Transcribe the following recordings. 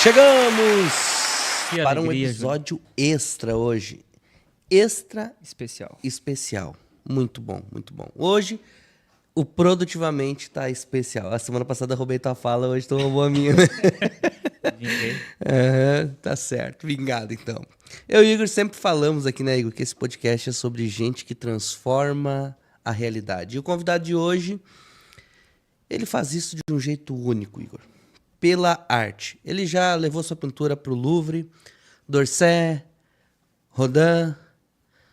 Chegamos para um alegria, episódio extra hoje. Extra especial. Muito bom, muito bom. Hoje, o Produtivamente tá especial. A semana passada eu roubei tua fala, hoje tu roubou a minha. Vinguei. Tá certo, vingado então. Eu e o Igor sempre falamos aqui, né, Igor, que esse podcast é sobre gente que transforma a realidade. E o convidado de hoje, ele faz isso de um jeito único, Igor. Pela arte. Ele já levou sua pintura para o Louvre, d'Orsay, Rodin.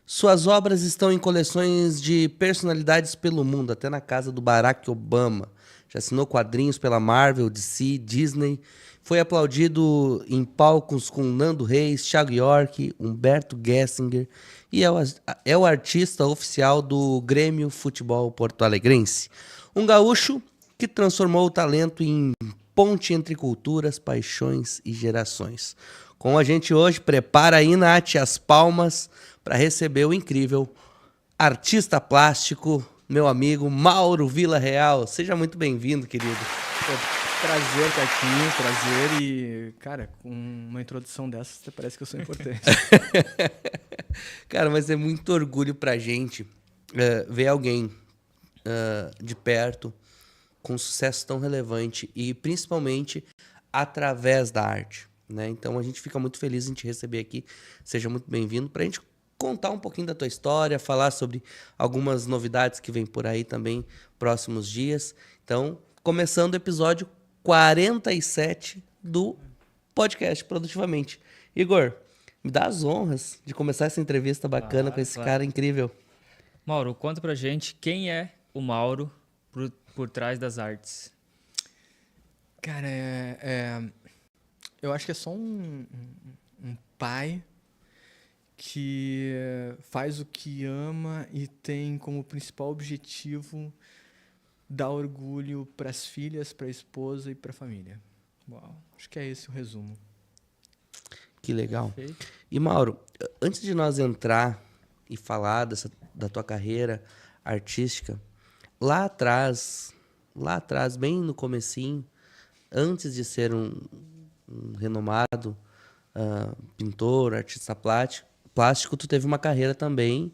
Suas obras estão em coleções de personalidades pelo mundo, até na casa do Barack Obama. Já assinou quadrinhos pela Marvel, DC, Disney. Foi aplaudido em palcos com Nando Reis, Thiago York, Humberto Gessinger. E é o artista oficial do Grêmio Futebol Porto Alegrense. Um gaúcho que transformou o talento em ponte entre culturas, paixões e gerações. Com a gente hoje, prepara aí, Nath, as palmas para receber o incrível artista plástico, meu amigo Mauro Villarreal. Seja muito bem-vindo, querido. Prazer estar aqui, prazer. E, cara, com uma introdução dessa, parece que eu sou importante. Cara, mas é muito orgulho pra gente ver alguém de perto com um sucesso tão relevante e principalmente através da arte, né? Então a gente fica muito feliz em te receber aqui. Seja muito bem-vindo pra gente contar um pouquinho da tua história, falar sobre algumas novidades que vem por aí também próximos dias. Então, começando o episódio 47 do podcast Produtivamente. Igor, me dá as honras de começar essa entrevista bacana com esse cara incrível. Mauro, conta pra gente quem é o Mauro por trás das artes. Cara, eu acho que é só um pai que faz o que ama e tem como principal objetivo dar orgulho para as filhas, para a esposa e para a família. Uau. Acho que é esse o resumo. Que legal. Perfeito. E Mauro, antes de nós entrar e falar da tua carreira artística, lá atrás, bem no comecinho, antes de ser um renomado pintor, artista plástico, tu teve uma carreira também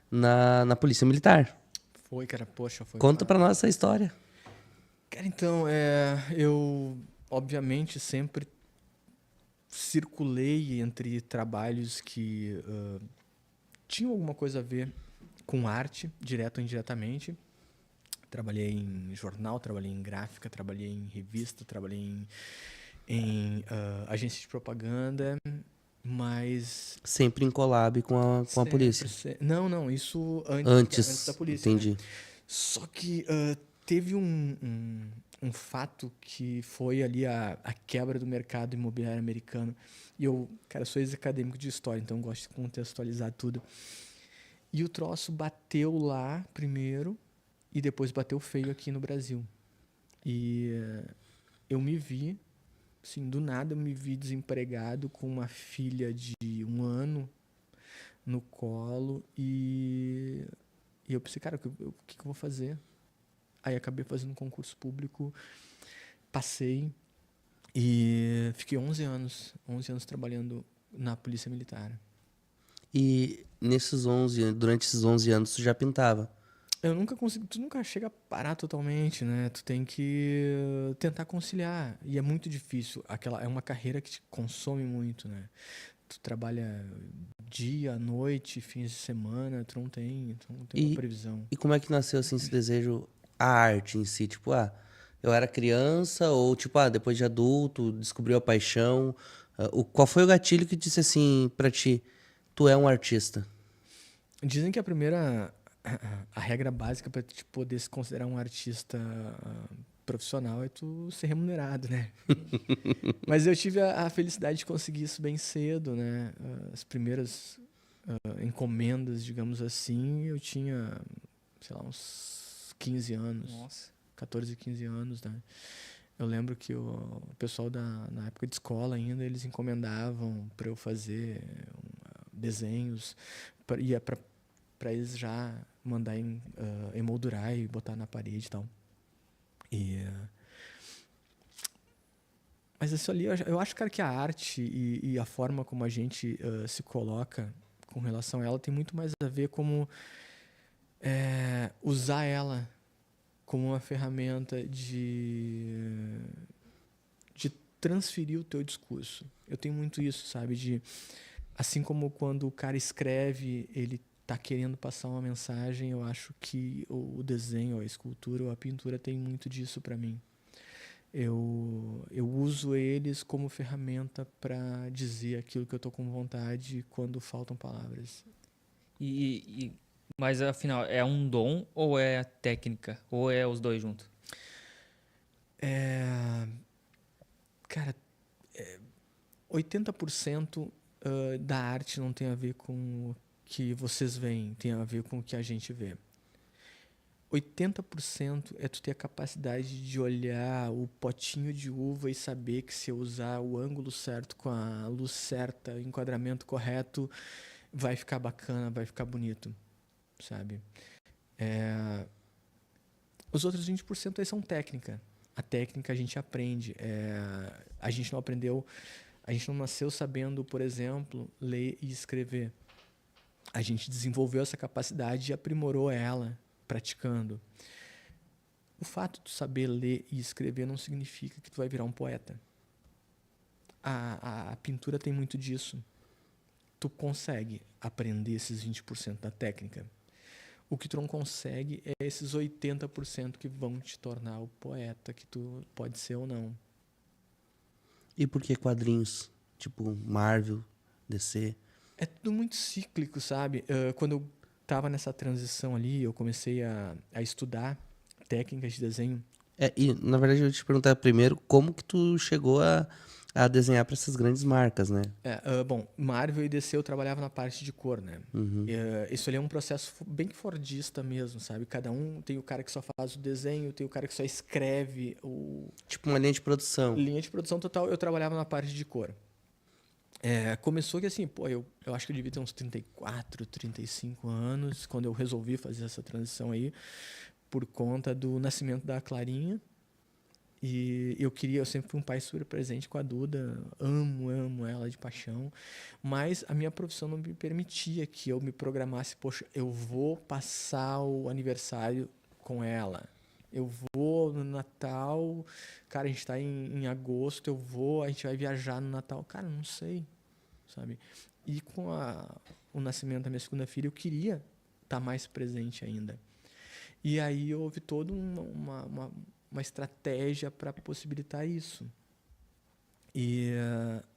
na Polícia Militar. Foi, cara, poxa, foi. Conta pra nós essa história. Cara, então, eu obviamente sempre circulei entre trabalhos que tinham alguma coisa a ver com arte, direto ou indiretamente. Trabalhei em jornal, trabalhei em gráfica, trabalhei em revista, trabalhei em agência de propaganda, mas... Sempre em collab com a polícia. Não, isso Antes da polícia. entendi. Né? Só que teve um fato que foi ali a quebra do mercado imobiliário americano. E eu, cara, sou ex-acadêmico de história, então gosto de contextualizar tudo. E o troço bateu lá primeiro e depois bateu feio aqui no Brasil. E eu me vi, assim, do nada eu me vi desempregado com uma filha de 1 ano no colo e eu pensei, cara, o que eu vou fazer? Aí acabei fazendo um concurso público, passei e fiquei 11 anos trabalhando na Polícia Militar. E durante esses 11 anos, tu já pintava? Eu nunca consigo, tu nunca chega a parar totalmente, né? Tu tem que tentar conciliar. E é muito difícil. É uma carreira que te consome muito, né? Tu trabalha dia, noite, fins de semana, tu não tem uma previsão. E como é que nasceu assim esse desejo, a arte em si? Tipo, eu era criança ou tipo, depois de adulto, descobriu a paixão? Qual foi o gatilho que disse assim pra ti, tu é um artista? Dizem que a primeira a regra básica para te poder se considerar um artista profissional é tu ser remunerado, né? Mas eu tive a felicidade de conseguir isso bem cedo, né? As primeiras encomendas, digamos assim, eu tinha, sei lá, uns 15 anos. Nossa. 14, 15 anos, né? Eu lembro que o pessoal na época de escola ainda, eles encomendavam para eu fazer desenhos, ia para eles já mandar emoldurar e botar na parede e tal. Mas isso ali, eu acho, cara, que a arte e a forma como a gente se coloca com relação a ela tem muito mais a ver como usar ela como uma ferramenta de transferir o teu discurso. Eu tenho muito isso, sabe? Assim como quando o cara escreve, ele tá querendo passar uma mensagem, eu acho que o desenho, a escultura ou a pintura tem muito disso para mim. Eu uso eles como ferramenta para dizer aquilo que eu tô com vontade quando faltam palavras. Mas afinal, é um dom ou é a técnica? Ou é os dois juntos? Cara, 80% da arte não tem a ver com o que vocês veem, tem a ver com o que a gente vê. 80% é tu ter a capacidade de olhar o potinho de uva e saber que se eu usar o ângulo certo, com a luz certa, o enquadramento correto, vai ficar bacana, vai ficar bonito, sabe? Os outros 20% aí são técnica. A técnica a gente aprende. A gente não aprendeu, a gente não nasceu sabendo, por exemplo, ler e escrever. A gente desenvolveu essa capacidade e aprimorou ela praticando. O fato de saber ler e escrever não significa que tu vai virar um poeta. A pintura tem muito disso. Tu consegue aprender esses 20% da técnica. O que tu não consegue é esses 80% que vão te tornar o poeta que tu pode ser ou não. E por que quadrinhos? Tipo Marvel, DC? É tudo muito cíclico, sabe? Quando eu estava nessa transição ali, eu comecei a estudar técnicas de desenho. E na verdade eu ia te perguntar primeiro como que tu chegou a desenhar para essas grandes marcas, né? Bom, Marvel e DC eu trabalhava na parte de cor, né? Isso ali é um processo bem fordista mesmo, sabe? Cada um tem o cara que só faz o desenho, tem o cara que só escreve Tipo uma linha de produção. Linha de produção total, eu trabalhava na parte de cor. Começou que assim, eu acho que eu devia ter uns 34, 35 anos, quando eu resolvi fazer essa transição aí, por conta do nascimento da Clarinha. E eu sempre fui um pai super presente com a Duda, amo ela de paixão, mas a minha profissão não me permitia que eu me programasse, poxa, eu vou passar o aniversário com ela, eu vou no Natal, cara, a gente tá em agosto, a gente vai viajar no Natal, cara, não sei, sabe? E com o nascimento da minha segunda filha, eu queria estar mais presente ainda. E aí houve toda uma estratégia para possibilitar isso. E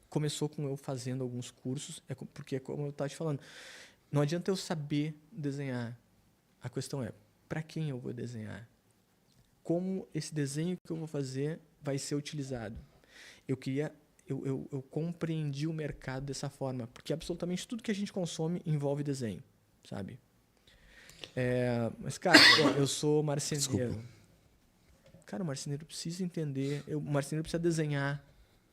começou com eu fazendo alguns cursos, porque, como eu estava te falando, não adianta eu saber desenhar. A questão é, para quem eu vou desenhar? Como esse desenho que eu vou fazer vai ser utilizado? Eu compreendi o mercado dessa forma, porque absolutamente tudo que a gente consome envolve desenho, sabe? Mas, cara, eu sou marceneiro. Desculpa. Cara, o marceneiro precisa entender, o marceneiro precisa desenhar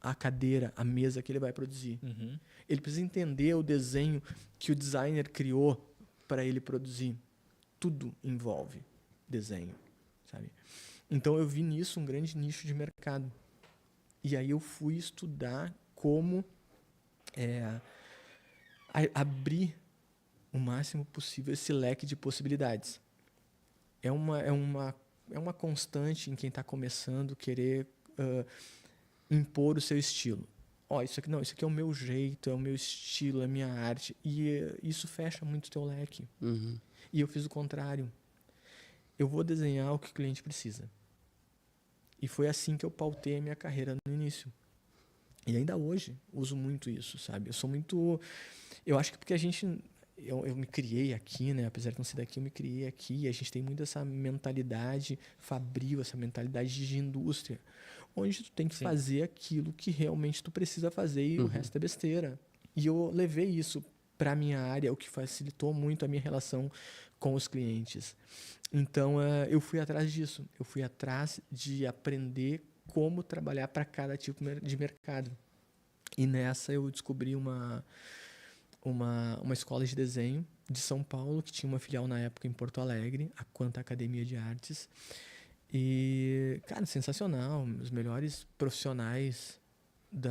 a cadeira, a mesa que ele vai produzir. Uhum. Ele precisa entender o desenho que o designer criou para ele produzir. Tudo envolve desenho, sabe? Então eu vi nisso um grande nicho de mercado. E aí eu fui estudar como abrir o máximo possível esse leque de possibilidades. É uma constante em quem está começando querer impor o seu estilo. Isso aqui é o meu jeito, é o meu estilo, é a minha arte. E isso fecha muito o teu leque. Uhum. E eu fiz o contrário. Eu vou desenhar o que o cliente precisa. E foi assim que eu pautei a minha carreira no início. E ainda hoje uso muito isso, sabe? Eu acho que porque a gente eu me criei aqui, né? Apesar de não ser daqui, eu me criei aqui. E a gente tem muito essa mentalidade fabril, essa mentalidade de indústria, onde tu tem que Sim. fazer aquilo que realmente tu precisa fazer e o resto é besteira. E eu levei isso para minha área, o que facilitou muito a minha relação com os clientes. Então, eu fui atrás disso. Eu fui atrás de aprender como trabalhar para cada tipo de mercado. E nessa eu descobri uma escola de desenho de São Paulo, que tinha uma filial na época em Porto Alegre, a Quanta Academia de Artes. E, cara, sensacional. Os melhores profissionais do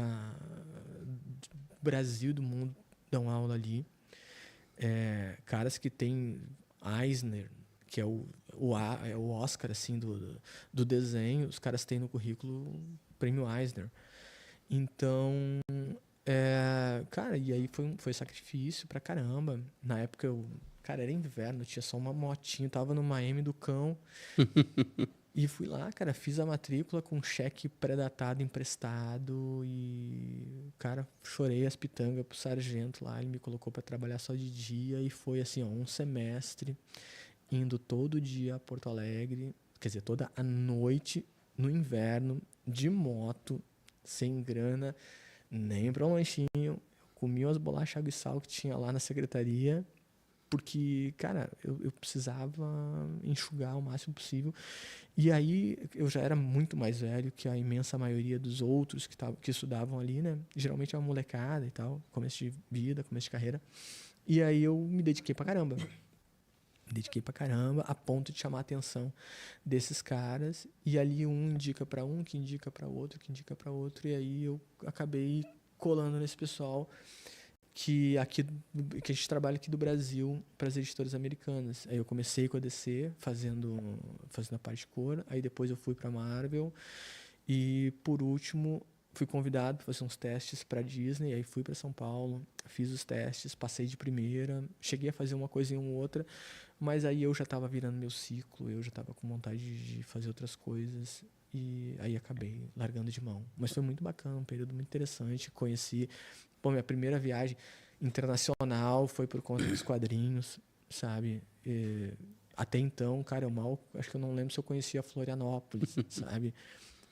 Brasil, do mundo, dão aula ali. Caras que tem Eisner, que é o Oscar assim, do desenho, os caras têm no currículo o prêmio Eisner. Então, cara, e aí foi sacrifício pra caramba. Na época cara, era inverno, tinha só uma motinha, tava numa M do cão. E fui lá, cara, fiz a matrícula com cheque pré-datado emprestado e, cara, chorei as pitangas pro sargento lá, ele me colocou pra trabalhar só de dia e foi assim, ó, um semestre indo todo dia a Porto Alegre, quer dizer, toda a noite no inverno, de moto, sem grana, nem pra um lanchinho. Eu comia as bolachas água e sal que tinha lá na secretaria, porque, cara, eu precisava enxugar o máximo possível. E aí eu já era muito mais velho que a imensa maioria dos outros que estudavam ali, né? Geralmente é uma molecada e tal, começo de vida, começo de carreira. E aí eu me dediquei pra caramba. A ponto de chamar a atenção desses caras. E ali um indica pra um, que indica pra outro, que indica pra outro. E aí eu acabei colando nesse pessoal que a gente trabalha aqui do Brasil para as editoras americanas. Aí eu comecei com a DC, fazendo a parte de cor. Aí depois eu fui para Marvel. E por último, fui convidado para fazer uns testes para Disney. Aí fui para São Paulo, fiz os testes, passei de primeira. Cheguei a fazer uma coisinha ou outra. Mas aí eu já estava virando meu ciclo. Eu já estava com vontade de fazer outras coisas. E aí acabei largando de mão. Mas foi muito bacana, um período muito interessante. Conheci... Pô, minha primeira viagem internacional foi por conta dos quadrinhos, sabe? Até então, cara, acho que eu não lembro se eu conhecia Florianópolis, sabe?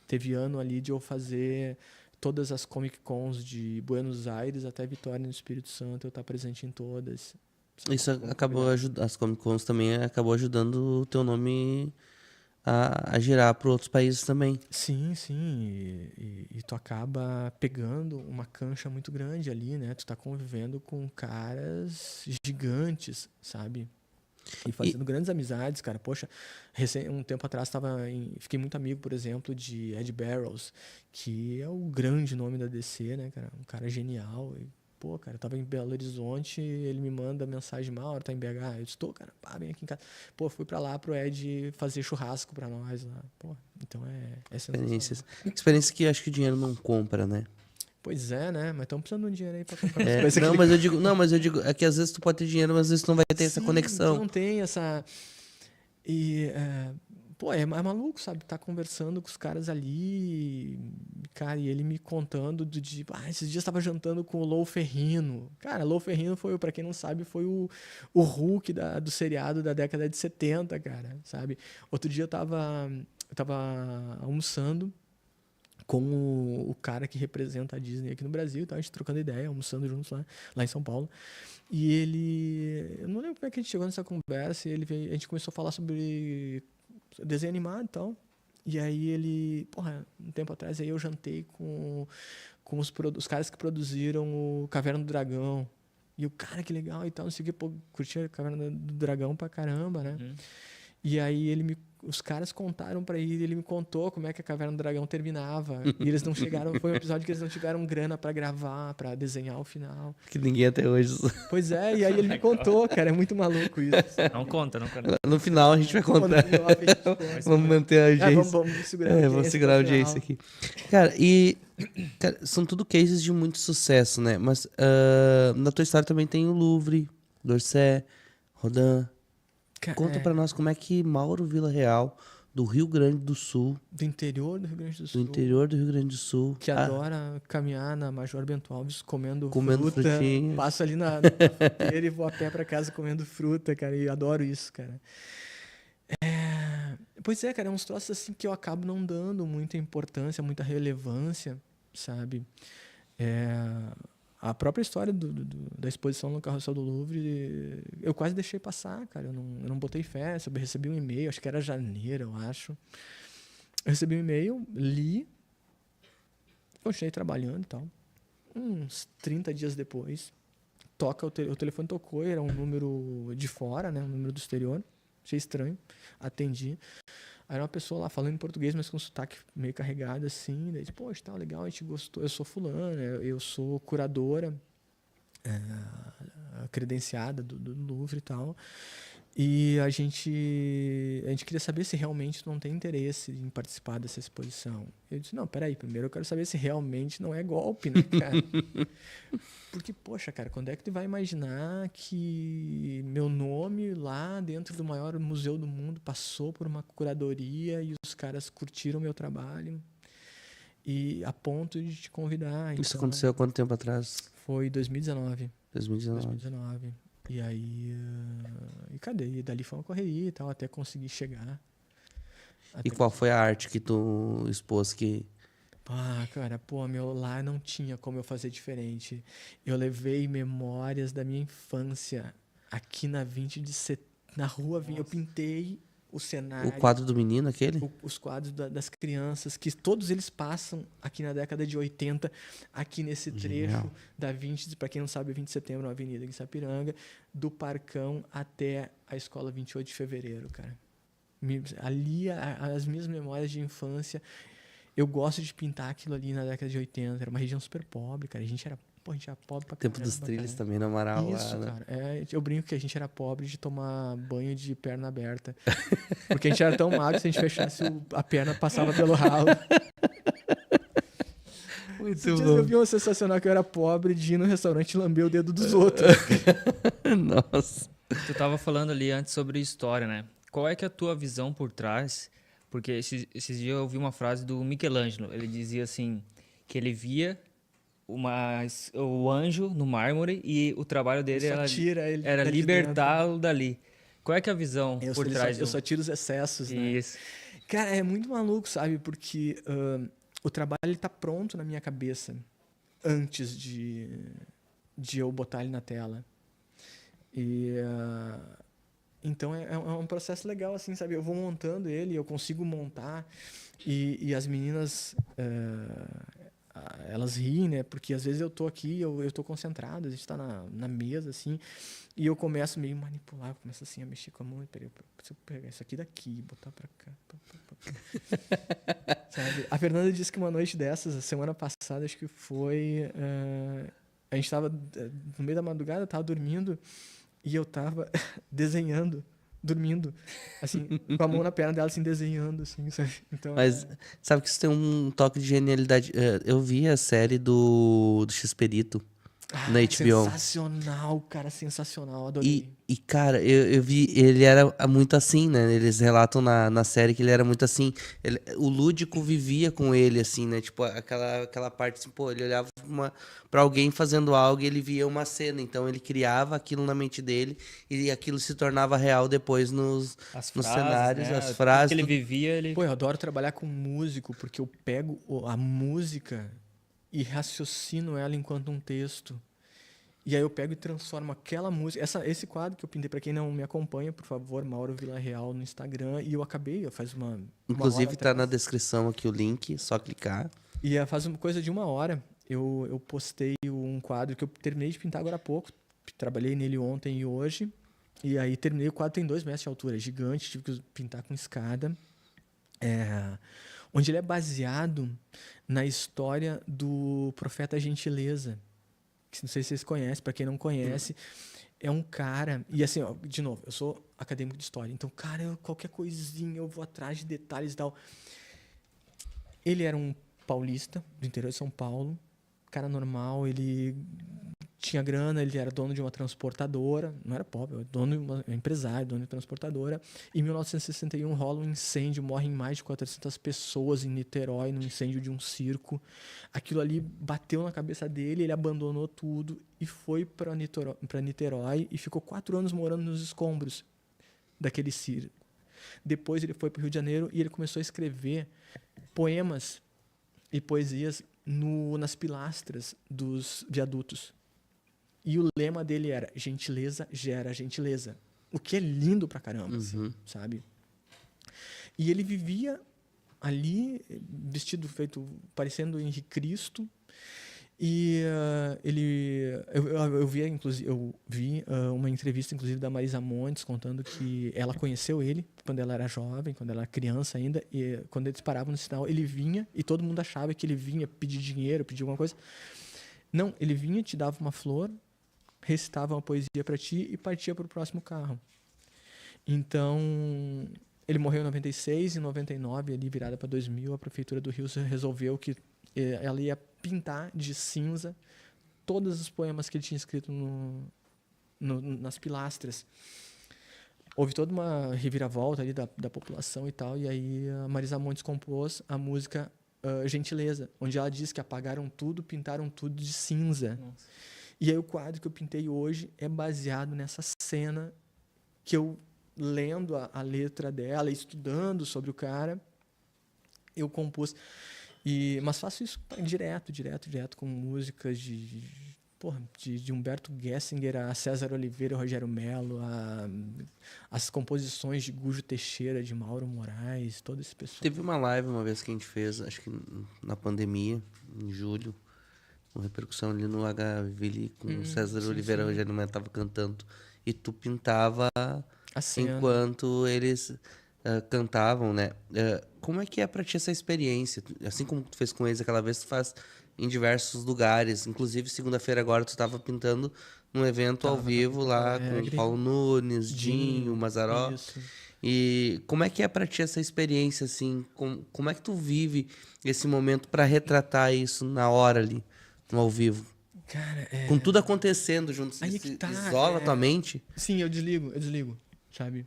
Teve ano ali de eu fazer todas as Comic Cons de Buenos Aires até Vitória no Espírito Santo, eu estar presente em todas. Sabe? Isso acabou ajudando, as Comic Cons também acabou ajudando o teu nome a girar para outros países também. Sim. E tu acaba pegando uma cancha muito grande ali, né? Tu tá convivendo com caras gigantes, sabe? E fazendo grandes amizades, cara. Poxa, um tempo atrás fiquei muito amigo, por exemplo, de Ed Barrows, que é o grande nome da DC, né, cara? Um cara genial. E, pô, cara, eu tava em Belo Horizonte, ele me manda mensagem, Mauro, tá em BH? Eu estou, cara, pá, vem aqui em casa. Pô, fui pra lá pro Ed fazer churrasco pra nós lá. Pô, então é sensacional. Experiência que eu acho que o dinheiro não compra, né? Pois é, né? Mas estamos precisando de um dinheiro aí pra comprar mas eu digo, é que às vezes tu pode ter dinheiro, mas às vezes tu não vai ter essa conexão. Tu não tem essa... E, pô, é maluco, sabe? Tá conversando com os caras ali, cara, e ele me contando esses dias tava jantando com o Lou Ferrino. Cara, Lou Ferrino pra quem não sabe, foi o Hulk do seriado da década de 70, cara, sabe? Outro dia eu tava almoçando com o cara que representa a Disney aqui no Brasil, tá? A gente trocando ideia, almoçando juntos lá em São Paulo. E eu não lembro como é que a gente chegou nessa conversa, a gente começou a falar sobre desenho animado e tal. E aí um tempo atrás, aí eu jantei com os caras que produziram o Caverna do Dragão. E o cara, que legal e tal, não sei o que, pô, curtia a Caverna do Dragão pra caramba, né? E aí os caras contaram pra ele me contou como é que a Caverna do Dragão terminava. E eles não chegaram, foi um episódio que eles não tiveram grana pra gravar, pra desenhar o final. Que ninguém até hoje. Pois é, e aí ele me contou, cara, é muito maluco isso. Não conta. No final a gente vai contar. Vamos manter a audiência. Vamos segurar a audiência. Vamos segurar a audiência aqui. Cara, são tudo cases de muito sucesso, né? Mas na tua história também tem o Louvre, Dorset, Rodin. Conta pra nós como é que Mauro Villarreal do Rio Grande do Sul. Do interior do Rio Grande do Do Sul. interior do Rio Grande do Sul. Que adora caminhar na Major Bento Alves comendo fruta. frutinhas. Passo ali na fruteira e vou a pé pra casa comendo fruta, cara. E adoro isso, cara. Pois é, cara, é uns troços assim que eu acabo não dando muita importância, muita relevância, sabe? A própria história da exposição no Carrossel do Louvre, eu quase deixei passar, cara. Eu não botei fé, eu recebi um e-mail, acho que era janeiro, eu acho. Eu recebi um e-mail, li, continuei trabalhando e tal. Uns 30 dias depois, o telefone tocou, era um número de fora, né? Um número do exterior. Achei estranho, atendi. Aí era uma pessoa lá falando em português, mas com sotaque meio carregado assim. Daí, poxa, tá legal, a gente gostou. Eu sou fulana, eu sou curadora credenciada do Louvre e tal. E a gente queria saber se realmente não tem interesse em participar dessa exposição. Eu disse, não, peraí, primeiro eu quero saber se realmente não é golpe, né, cara? Porque, poxa, cara, quando é que tu vai imaginar que meu nome lá dentro do maior museu do mundo passou por uma curadoria e os caras curtiram meu trabalho e a ponto de te convidar. Isso então, aconteceu há quanto tempo atrás? Foi 2019. 2019. E aí, e cadê? E dali foi uma correria e tal, até conseguir chegar. E qual foi a arte que tu expôs que... Ah, cara, lá não tinha como eu fazer diferente. Eu levei memórias da minha infância aqui na 20 de setembro, na rua, eu pintei o cenário. O quadro do menino, aquele? Os quadros das crianças, que todos eles passam aqui na década de 80, aqui nesse trecho da 20, para quem não sabe, 20 de setembro é uma avenida em Sapiranga, do Parcão até a escola 28 de fevereiro, cara. Ali, as minhas memórias de infância, eu gosto de pintar aquilo ali na década de 80, era uma região super pobre, cara, a gente era pobre pra Tempo dos trilhos também no Amaral. Isso, lá, né? cara. Eu brinco que a gente era pobre de tomar banho de perna aberta. Porque a gente era tão magro, se a gente fechasse a perna, passava pelo ralo. Muito Eu vi uma sensacional que eu era pobre de ir no restaurante e lamber o dedo dos outros. Nossa. Tu tava falando ali antes sobre história, né? Qual é que é a tua visão por trás? Porque esses dias eu ouvi uma frase do Michelangelo. Ele dizia assim, que ele via o anjo no mármore e o trabalho dele era libertá-lo dali. Qual é que é a visão por trás? Eu só tiro os excessos, né? Isso. Cara, é muito maluco, sabe? Porque o trabalho ele tá pronto na minha cabeça antes de eu botar ele na tela. E então é um processo legal, assim, sabe? Eu vou montando ele, eu consigo montar e as meninas elas riem, né? Porque às vezes eu tô aqui, eu tô concentrado, a gente tá na mesa, assim, e eu começo meio a manipular, eu começo assim a mexer com a mão, peraí, se eu pegar isso aqui daqui, botar pra cá, sabe? A Fernanda disse que uma noite dessas, a semana passada, acho que foi, a gente tava no meio da madrugada, eu tava dormindo, e eu tava desenhando, dormindo, assim, com a mão na perna dela, assim, desenhando, assim, sabe? Então, Mas sabe que isso tem um toque de genialidade. Eu vi a série do X-Perito na HBO. Sensacional, cara, sensacional, adorei. E cara, eu vi, ele era muito assim, né? Eles relatam na série que ele era muito assim. O lúdico vivia com ele, assim, né? Tipo, aquela parte assim, pô, ele olhava pra alguém fazendo algo e ele via uma cena. Então ele criava aquilo na mente dele e aquilo se tornava real depois nos cenários, né? as frases. Que ele vivia, ele... Pô, eu adoro trabalhar com músico, porque eu pego a música e raciocino ela enquanto um texto. E aí eu pego e transformo aquela música... Esse quadro que eu pintei, pra quem não me acompanha, por favor, Mauro Villarreal no Instagram. E eu faz uma Inclusive hora tá atrás. na descrição aqui o link, só clicar. E faz uma coisa de uma hora, eu postei um quadro que eu terminei de pintar agora há pouco. Trabalhei nele ontem e hoje. E aí terminei, o quadro tem 2 metros de altura, é gigante, tive que pintar com escada. Onde ele é baseado na história do Profeta Gentileza. Que não sei se vocês conhecem, para quem não conhece, é um cara... E assim, ó, de novo, eu sou acadêmico de história, então, cara, qualquer coisinha eu vou atrás de detalhes e tal. Ele era um paulista, do interior de São Paulo, cara normal, ele tinha grana, ele era dono de uma transportadora, não era pobre, era dono de uma empresário, dono de transportadora. Em 1961 rola um incêndio, morrem mais de 400 pessoas em Niterói, num incêndio de um circo. Aquilo ali bateu na cabeça dele, ele abandonou tudo e foi para Niterói e ficou 4 anos morando nos escombros daquele circo. Depois ele foi para o Rio de Janeiro e ele começou a escrever poemas e poesias nas pilastras dos viadutos. E o lema dele era: gentileza gera gentileza. O que é lindo pra caramba, assim, sabe? E ele vivia ali, vestido, feito, parecendo Henrique Cristo. E eu vi uma entrevista, inclusive, da Marisa Montes, contando que ela conheceu ele quando ela era jovem, quando ela era criança ainda, e quando eles paravam no sinal, ele vinha, e todo mundo achava que ele vinha pedir dinheiro, pedir alguma coisa. Não, ele vinha, te dava uma flor, recitava uma poesia para ti e partia para o próximo carro. Então, ele morreu em 96, em 99, ali virada para 2000, a prefeitura do Rio resolveu que ela ia pintar de cinza todos os poemas que ele tinha escrito nas pilastras. Houve toda uma reviravolta ali da população e tal, e aí a Marisa Montes compôs a música Gentileza, onde ela diz que apagaram tudo, pintaram tudo de cinza. Nossa. E aí o quadro que eu pintei hoje é baseado nessa cena que eu, lendo a letra dela, estudando sobre o cara, eu compus. Mas faço isso direto, com músicas de Humberto Gessinger a César Oliveira, Rogério Melo, as composições de Gujo Teixeira, de Mauro Moraes, todo esse pessoal. Teve uma live uma vez que a gente fez, acho que na pandemia, em julho, com repercussão ali no H-Ville, com César Oliveira, sim. Rogério Melo estava cantando, e tu pintava enquanto eles cantavam, né? Como é que é pra ti essa experiência? Assim como tu fez com eles aquela vez, tu faz em diversos lugares. Inclusive, segunda-feira agora tu estava pintando num evento ao vivo lá com o Paulo Nunes, Dinho, Mazaró. Isso. E como é que é pra ti essa experiência, assim? Como é que tu vive esse momento para retratar isso na hora ali, no ao vivo? Cara, com tudo acontecendo junto, você isola tua mente? Sim, eu desligo, sabe?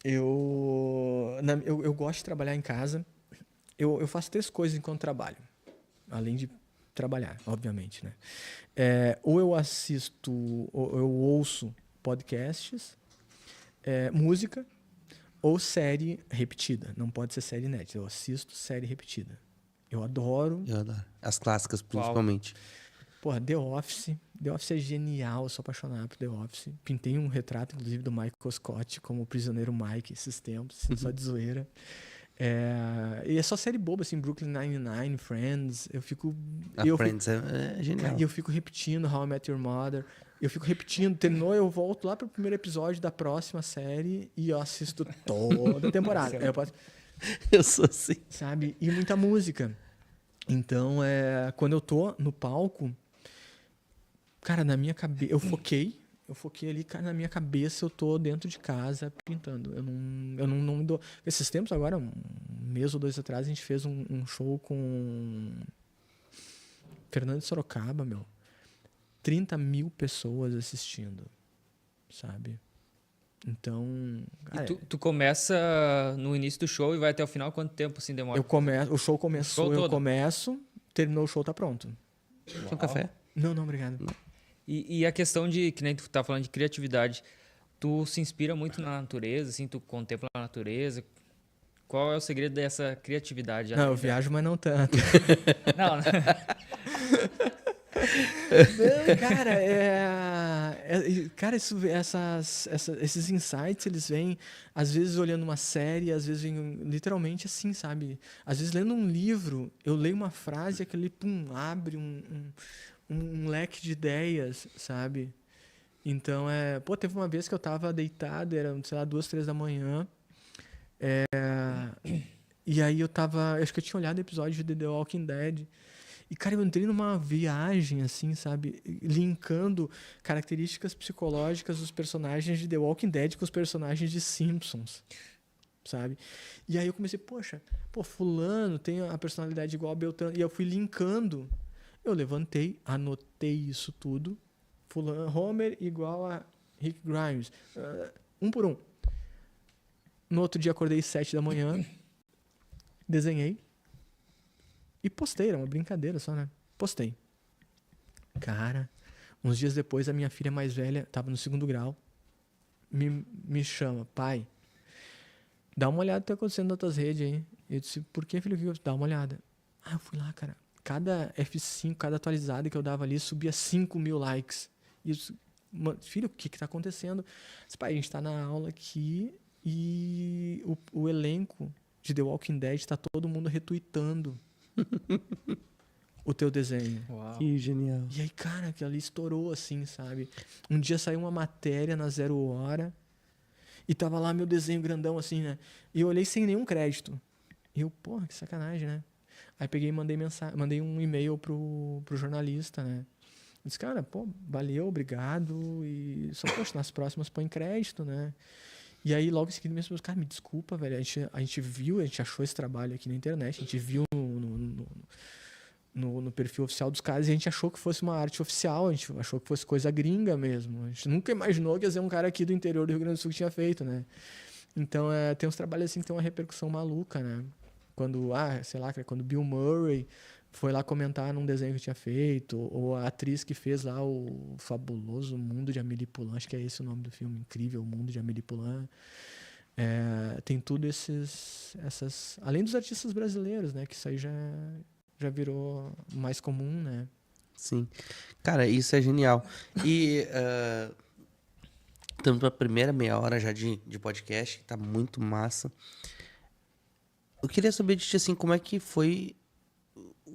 Eu gosto de trabalhar em casa. Eu faço 3 coisas enquanto trabalho, além de trabalhar, obviamente, né? Ou eu assisto, ou eu ouço podcasts, música, ou série repetida. Não pode ser série inédita. Eu assisto série repetida. Eu adoro. As clássicas, principalmente. Porra, The Office. The Office é genial, eu sou apaixonado por The Office. Pintei um retrato, inclusive, do Michael Scott como o prisioneiro Mike esses tempos, só de zoeira. E é só série boba, assim, Brooklyn Nine-Nine, Friends. Friends é genial. E eu fico repetindo How I Met Your Mother. Eu fico repetindo, terminou, eu volto lá pro primeiro episódio da próxima série e eu assisto toda a temporada. Eu sou assim. Sabe? E muita música. Então, quando eu tô no palco, cara, na minha cabeça, eu foquei ali, cara, na minha cabeça eu tô dentro de casa pintando. Eu não me dou. Esses tempos agora, um mês ou 2 atrás, a gente fez um show com Fernando de Sorocaba, 30 mil pessoas assistindo, sabe? Então... E tu começa no início do show e vai até o final? Quanto tempo assim demora? O show começou, eu começo, terminou o show, tá pronto. Quer um café? Não, obrigado. Não. E a questão de, que nem tu tá falando de criatividade, tu se inspira muito na natureza, assim, tu contempla a natureza. Qual é o segredo dessa criatividade? Não, eu viajo, mas não tanto. Não, Não, cara, esses insights, eles vêm, às vezes, olhando uma série, às vezes vêm literalmente assim, sabe? Às vezes, lendo um livro, eu leio uma frase e aquele, abre um leque de ideias, sabe? Então, teve uma vez que eu tava deitado, era, sei lá, 2, 3 da manhã, e aí acho que eu tinha olhado o episódio de The Walking Dead. E, cara, eu entrei numa viagem, assim, sabe? Linkando características psicológicas dos personagens de The Walking Dead com os personagens de Simpsons, sabe? E aí eu comecei, fulano tem a personalidade igual a Beltrano. E eu fui linkando Eu levantei, anotei isso tudo. Homer igual a Rick Grimes. Um por um. No outro dia acordei 7 da manhã, desenhei e postei. Era uma brincadeira só, né? Postei. Cara, uns dias depois a minha filha mais velha, tava no 2º grau, me chama, pai, dá uma olhada no que tá acontecendo nas tuas redes aí. Eu disse, por que, filho? Dá uma olhada. Eu fui lá, cara. Cada F5, cada atualizada que eu dava ali, subia 5.000 likes. E eu disse, filho, o que tá acontecendo? Eu disse, pai, a gente tá na aula aqui e o elenco de The Walking Dead tá todo mundo retweetando o teu desenho. Uau. Que genial. E aí, cara, aquilo ali estourou assim, sabe? Um dia saiu uma matéria na 0 Hora e tava lá meu desenho grandão assim, né? E eu olhei sem nenhum crédito. E eu, porra, que sacanagem, né? Aí peguei e mandei um e-mail pro jornalista, né? Eu disse, cara, pô, valeu, obrigado. E só, poxa, nas próximas põe crédito, né? E aí, logo em seguida, minhas pessoas, cara, me desculpa, velho. A gente viu, a gente achou esse trabalho aqui na internet, a gente viu no perfil oficial dos caras e a gente achou que fosse uma arte oficial, a gente achou que fosse coisa gringa mesmo. A gente nunca imaginou que ia ser um cara aqui do interior do Rio Grande do Sul que tinha feito, né? Então, tem uns trabalhos assim que tem uma repercussão maluca, né? Quando, sei lá, quando Bill Murray foi lá comentar num desenho que tinha feito, ou a atriz que fez lá o fabuloso Mundo de Amélie Poulain, acho que é esse o nome do filme, Incrível Mundo de Amélie Poulain. Tem tudo essas... Além dos artistas brasileiros, né? Que isso aí já virou mais comum, né? Sim. Cara, isso é genial. E estamos na primeira meia hora já de podcast, que tá muito massa. Eu queria saber de ti, assim, como é que foi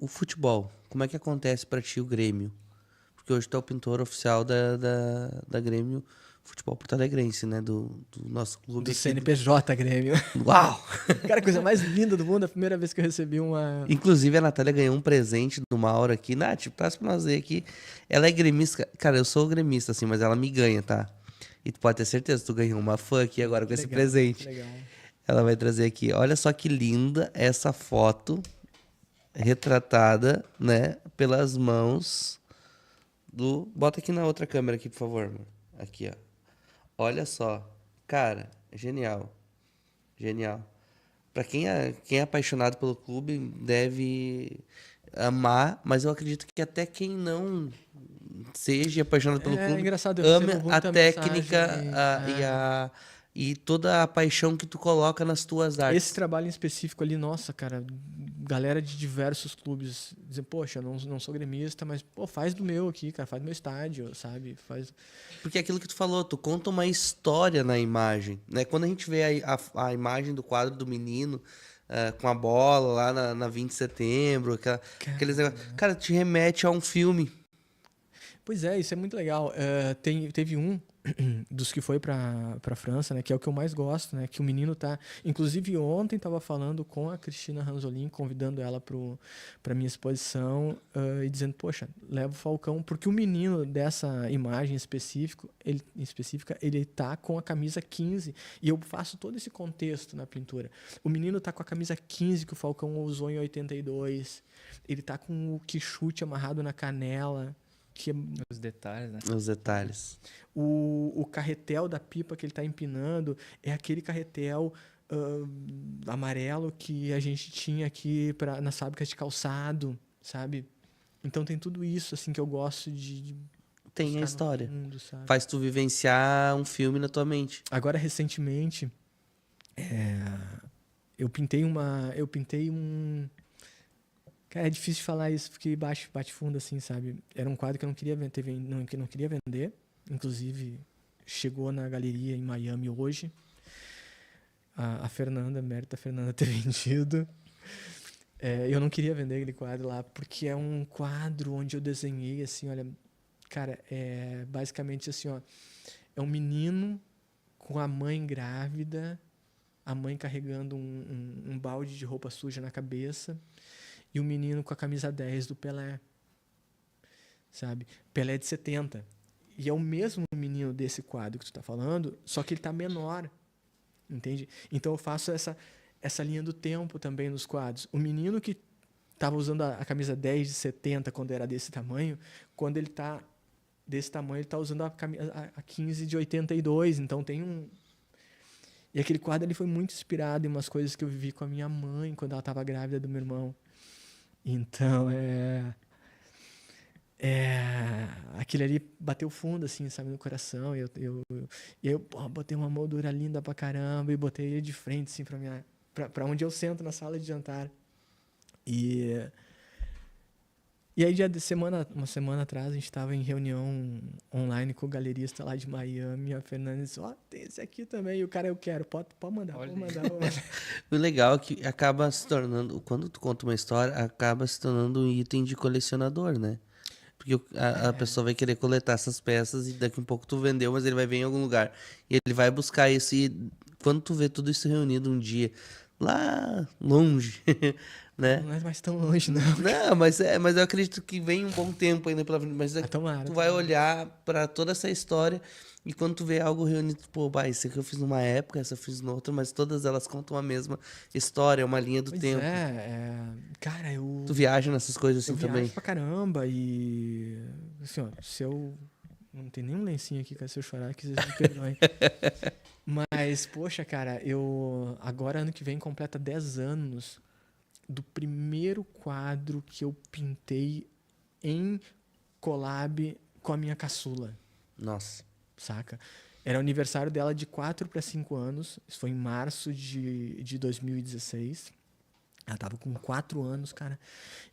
o futebol? Como é que acontece pra ti o Grêmio? Porque hoje tu é o pintor oficial da Grêmio Futebol Porto Alegrense, né? Do nosso clube Do aqui. CNPJ, Grêmio. Uau! Cara, a coisa mais linda do mundo, a primeira vez que eu recebi uma... Inclusive, a Natália ganhou um presente do Mauro aqui. Nath, traz pra nós ver aqui. Ela é gremista. Cara, eu sou gremista, assim, mas ela me ganha, tá? E tu pode ter certeza, tu ganhou uma fã aqui agora com esse presente. Legal. Ela vai trazer aqui. Olha só que linda essa foto retratada, né? Pelas mãos do... Bota aqui na outra câmera aqui, por favor, amor. Aqui, ó. Olha só. Cara, genial. Genial. Pra quem é apaixonado pelo clube, deve amar, mas eu acredito que até quem não seja apaixonado pelo clube, engraçado, eu ame recebo a muita técnica mensagem, e toda a paixão que tu coloca nas tuas artes. Esse trabalho em específico ali, nossa, cara, galera de diversos clubes dizem, poxa, não sou gremista, mas, pô, faz do meu aqui, cara, faz do meu estádio, sabe? Faz... Porque é aquilo que tu falou, tu conta uma história na imagem, né? Quando a gente vê a imagem do quadro do menino com a bola lá na 20 de setembro, aqueles negócios, cara, te remete a um filme. Pois é, isso é muito legal. Teve um dos que foi pra França, né, que é o que eu mais gosto, né, que o menino tá... Inclusive, ontem tava falando com a Cristina Ranzolin, convidando ela pra minha exposição e dizendo, poxa, leva o Falcão, porque o menino dessa imagem específica, ele tá com a camisa 15, e eu faço todo esse contexto na pintura. O menino tá com a camisa 15 que o Falcão usou em 82, ele tá com o quichute amarrado na canela, que é... Os detalhes, né? Os detalhes. O carretel da pipa que ele está empinando é aquele carretel amarelo que a gente tinha aqui nas fábricas de calçado, sabe? Então tem tudo isso assim que eu gosto de Tem a buscar no história. fundo, sabe? Faz tu vivenciar um filme na tua mente. Agora, recentemente, eu pintei um... Cara, é difícil de falar isso porque bate fundo assim, sabe? Era um quadro que eu não queria vender. Inclusive, chegou na galeria em Miami hoje. A Fernanda, mérito da Fernanda ter vendido. Eu não queria vender aquele quadro lá, porque é um quadro onde eu desenhei, assim, olha... Cara, é basicamente assim, ó... É um menino com a mãe grávida, a mãe carregando um balde de roupa suja na cabeça, e o menino com a camisa 10 do Pelé, sabe? Pelé de 70. E é o mesmo menino desse quadro que tu tá falando, só que ele tá menor, entende? Então eu faço essa linha do tempo também nos quadros. O menino que tava usando a camisa 10 de 70 quando era desse tamanho, quando ele tá desse tamanho, ele tá usando a 15 de 82, então tem um... E aquele quadro ali foi muito inspirado em umas coisas que eu vivi com a minha mãe quando ela tava grávida do meu irmão. Então, aquele ali bateu fundo, assim, sabe, no coração. E eu botei uma moldura linda pra caramba e botei ele de frente, assim, pra onde eu sento na sala de jantar. E aí, uma semana atrás, a gente estava em reunião online com o galerista lá de Miami, a Fernanda disse, tem esse aqui também, e o cara, eu quero, pode mandar, pode mandar. O legal é que acaba se tornando, quando tu conta uma história, acaba se tornando um item de colecionador, né? Porque a pessoa vai querer coletar essas peças e daqui a um pouco tu vendeu, mas ele vai ver em algum lugar. E ele vai buscar isso e quando tu vê tudo isso reunido um dia, lá longe, né? Não é mais tão longe, não. Não, mas eu acredito que vem um bom tempo ainda pela frente. Mas Tomara. tu vai olhar pra toda essa história e quando tu vê algo reunido, pô, isso aqui eu fiz numa época, essa eu fiz noutra, mas todas elas contam a mesma história, uma linha do tempo. Cara, eu... Tu viaja nessas coisas assim eu também? viajo pra caramba e... Assim, se eu... Não tem nenhum lencinho aqui, cara, se eu chorar, que vocês me perdoem. Mas, poxa, cara, agora ano que vem completa 10 anos do primeiro quadro que eu pintei em collab com a minha caçula. Nossa. Saca? Era o aniversário dela de 4 para 5 anos. Isso foi em março de 2016. Ela tava com 4 anos, cara.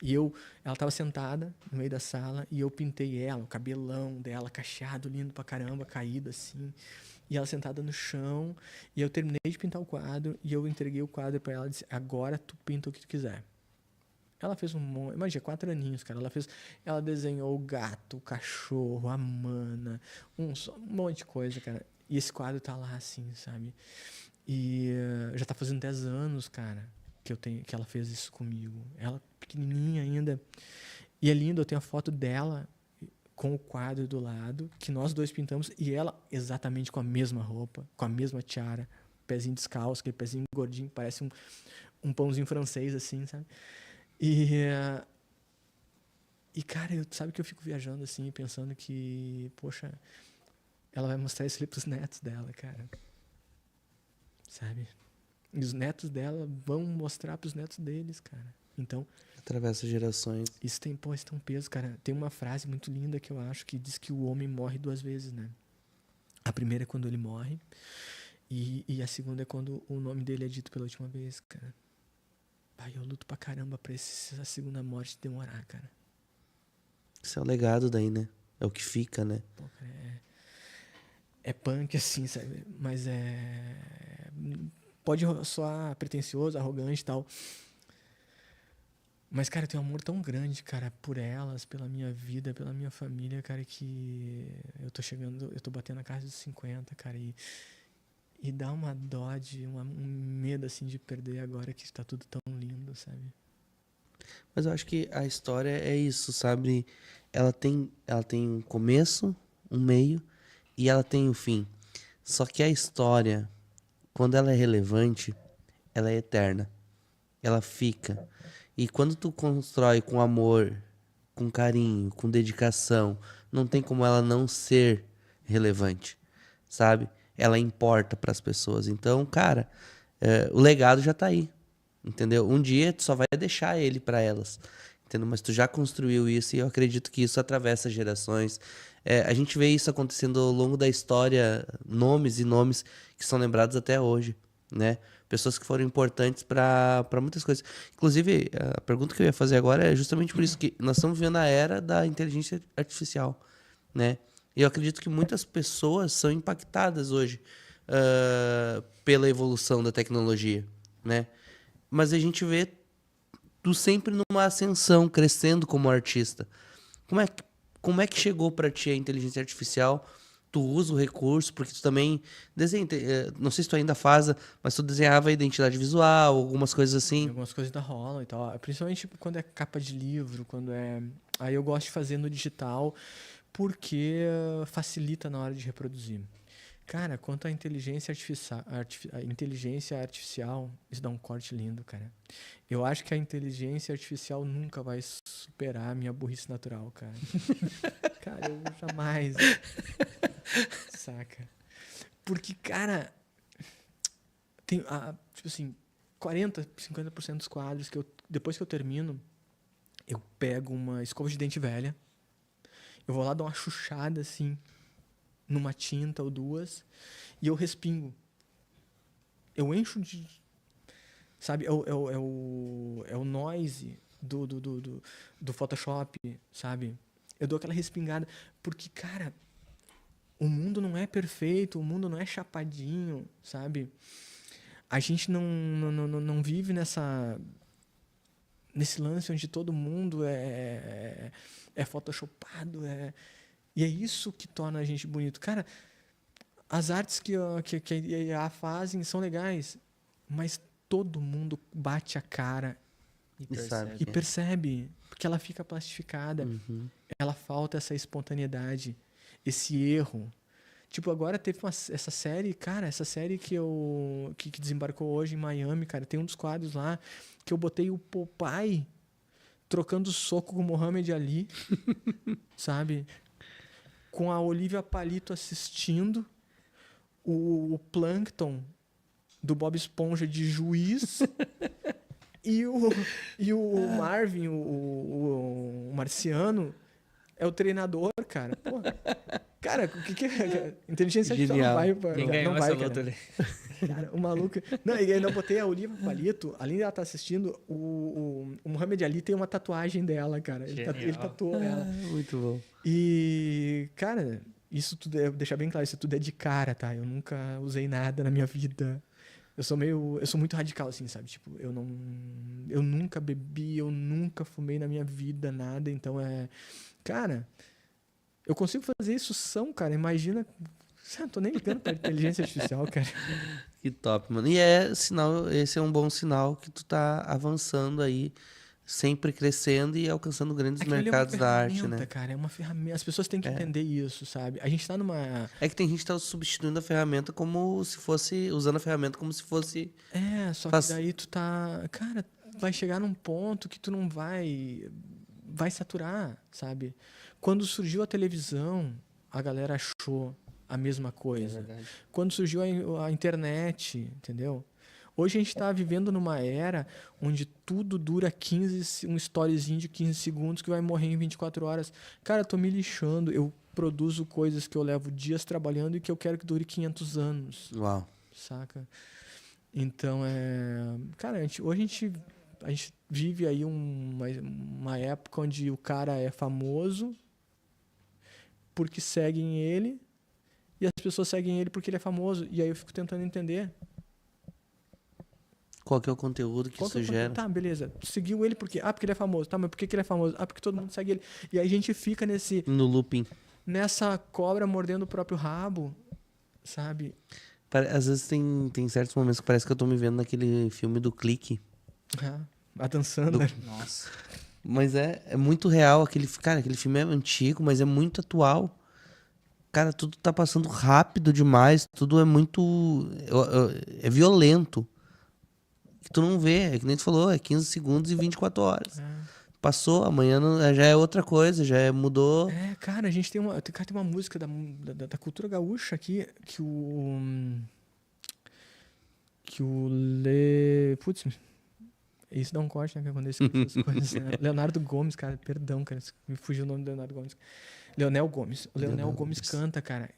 E ela tava sentada no meio da sala e eu pintei ela, o cabelão dela cacheado, lindo pra caramba, caído assim. E ela sentada no chão. E eu terminei de pintar o quadro e eu entreguei o quadro pra ela e disse, agora tu pinta o que tu quiser. Ela fez um monte... Imagina, 4 aninhos, cara. Ela desenhou o gato, o cachorro, a mana, um monte de coisa, cara. E esse quadro tá lá, assim, sabe? E já tá fazendo 10 anos, cara, que ela fez isso comigo. Ela pequenininha ainda. E é lindo, eu tenho a foto dela com o quadro do lado, que nós dois pintamos, e ela exatamente com a mesma roupa, com a mesma tiara, pezinho descalço, aquele pezinho gordinho, parece um pãozinho francês, assim, sabe? E cara, sabe que eu fico viajando assim, pensando que, poxa, ela vai mostrar isso ali pros netos dela, cara. Sabe? E os netos dela vão mostrar pros netos deles, cara. Então... Atravessa gerações. Isso tem um peso, cara. Tem uma frase muito linda que eu acho que diz que o homem morre 2 vezes, né? A primeira é quando ele morre e a segunda é quando o nome dele é dito pela última vez, cara. Pai, eu luto pra caramba pra essa segunda morte demorar, cara. Isso é o legado daí, né? É o que fica, né? Pô, cara, é punk assim, sabe? Mas pode soar pretencioso, arrogante e tal. Mas, cara, eu tenho um amor tão grande, cara, por elas, pela minha vida, pela minha família, cara, que eu tô batendo na casa dos 50, cara, e dá uma dó um medo, assim, de perder agora que está tudo tão lindo, sabe? Mas eu acho que a história é isso, sabe? Ela tem um começo, um meio e ela tem um fim. Só que a história, quando ela é relevante, ela é eterna. Ela fica. E quando tu constrói com amor, com carinho, com dedicação, não tem como ela não ser relevante, sabe? Ela importa para as pessoas. Então, cara, o legado já tá aí, entendeu? Um dia tu só vai deixar ele para elas, entendeu? Mas tu já construiu isso e eu acredito que isso atravessa gerações. A gente vê isso acontecendo ao longo da história, nomes e nomes que são lembrados até hoje, né? Pessoas que foram importantes para muitas coisas. Inclusive, a pergunta que eu ia fazer agora é justamente por isso que nós estamos vivendo a era da inteligência artificial, né? E eu acredito que muitas pessoas são impactadas hoje pela evolução da tecnologia, né? Mas a gente vê tu sempre numa ascensão, crescendo como artista. Como é que chegou para ti a inteligência artificial? Tu usa o recurso, porque tu também desenha, não sei se tu ainda faz, mas tu desenhava a identidade visual, algumas coisas assim. Algumas coisas da rolam e tal. Principalmente quando é capa de livro, quando é... Aí eu gosto de fazer no digital, porque facilita na hora de reproduzir. Cara, quanto à inteligência artificial, isso dá um corte lindo, cara. Eu acho que a inteligência artificial nunca vai superar a minha burrice natural, cara. Cara, eu jamais. Saca? Porque, cara, tem, tipo assim, 40, 50% dos quadros que depois que eu termino, eu pego uma escova de dente velha, eu vou lá dar uma chuchada, assim, numa tinta ou duas, e eu respingo. Eu encho de... Sabe? É o noise do Photoshop, sabe? Eu dou aquela respingada. Porque, cara, o mundo não é perfeito, o mundo não é chapadinho, sabe? A gente não vive nesse lance onde todo mundo é photoshopado, e é isso que torna a gente bonito. Cara, as artes que a IA fazem são legais, mas todo mundo bate a cara E E sabe percebe. e percebe, porque ela fica plastificada. Ela falta essa espontaneidade, esse erro. Tipo, agora teve essa série, cara, essa série que desembarcou hoje em Miami, cara, tem um dos quadros lá que eu botei o Popeye trocando soco com o Muhammad Ali, sabe? Com a Olivia Palito assistindo, o Plankton do Bob Esponja de juiz e o Marvin, o marciano, é o treinador, cara. Pô, cara, o que é? Inteligência artificial Genial. não vai, Quem não ganhou vai, essa cara. luta ali? Cara, o maluco. Não, e ainda botei a Olivia Palito, além de ela estar assistindo, o Muhammad Ali tem uma tatuagem dela, cara. Ele Genial. tatuou ela. Muito bom. E, cara, isso tudo é, deixar bem claro, isso tudo é de cara, tá? Eu nunca usei nada na minha vida. Eu sou muito radical, assim, sabe? Tipo, eu nunca bebi, eu nunca fumei na minha vida, nada. Então cara, eu consigo fazer isso, cara. Imagina, não tô nem ligando pra inteligência artificial, cara. Que top, mano. E esse é um bom sinal que tu tá avançando aí, sempre crescendo e alcançando grandes Aquilo ali mercados da arte, né? cara, é uma ferramenta. As pessoas têm que entender isso, sabe? A gente tá numa... É que tem gente que tá substituindo a ferramenta como se fosse, usando a ferramenta como se fosse... Só Faz- que daí tu tá... Cara, vai chegar num ponto que tu não vai saturar, sabe? Quando surgiu a televisão, a galera achou a mesma coisa. verdade. Quando surgiu a internet, entendeu? Hoje a gente está vivendo numa era onde tudo dura um storyzinho de 15 segundos que vai morrer em 24 horas. Cara, eu tô me lixando. Eu produzo coisas que eu levo dias trabalhando e que eu quero que dure 500 anos, Uau. saca? Então, cara, hoje a gente vive aí uma época onde o cara é famoso porque seguem ele e as pessoas seguem ele porque ele é famoso. E aí eu fico tentando entender. Qual que é o conteúdo que Qual isso que é o gera? Tá, beleza. Tu seguiu ele por quê? Porque ele é famoso. Tá, mas por que ele é famoso? Porque todo mundo segue ele. E aí a gente fica No looping. nessa cobra mordendo o próprio rabo, sabe? Às vezes tem certos momentos que parece que eu tô me vendo naquele filme do Clique. Vai dançando, né? Nossa. Mas é muito real. Aquele filme é antigo, mas é muito atual. Cara, tudo tá passando rápido demais. Tudo é muito... É violento. Que tu não vê. É que nem tu falou. É 15 segundos e 24 horas. Passou, amanhã já é outra coisa. Mudou. Cara, a gente tem uma música da cultura gaúcha aqui Putz, isso dá um corte, né? Quando eu esqueço essas coisas. Né? Leonardo Gomes, cara, perdão, cara, me fugiu o nome do Leonardo Gomes. Leonel Gomes. O Leonel Gomes canta, cara,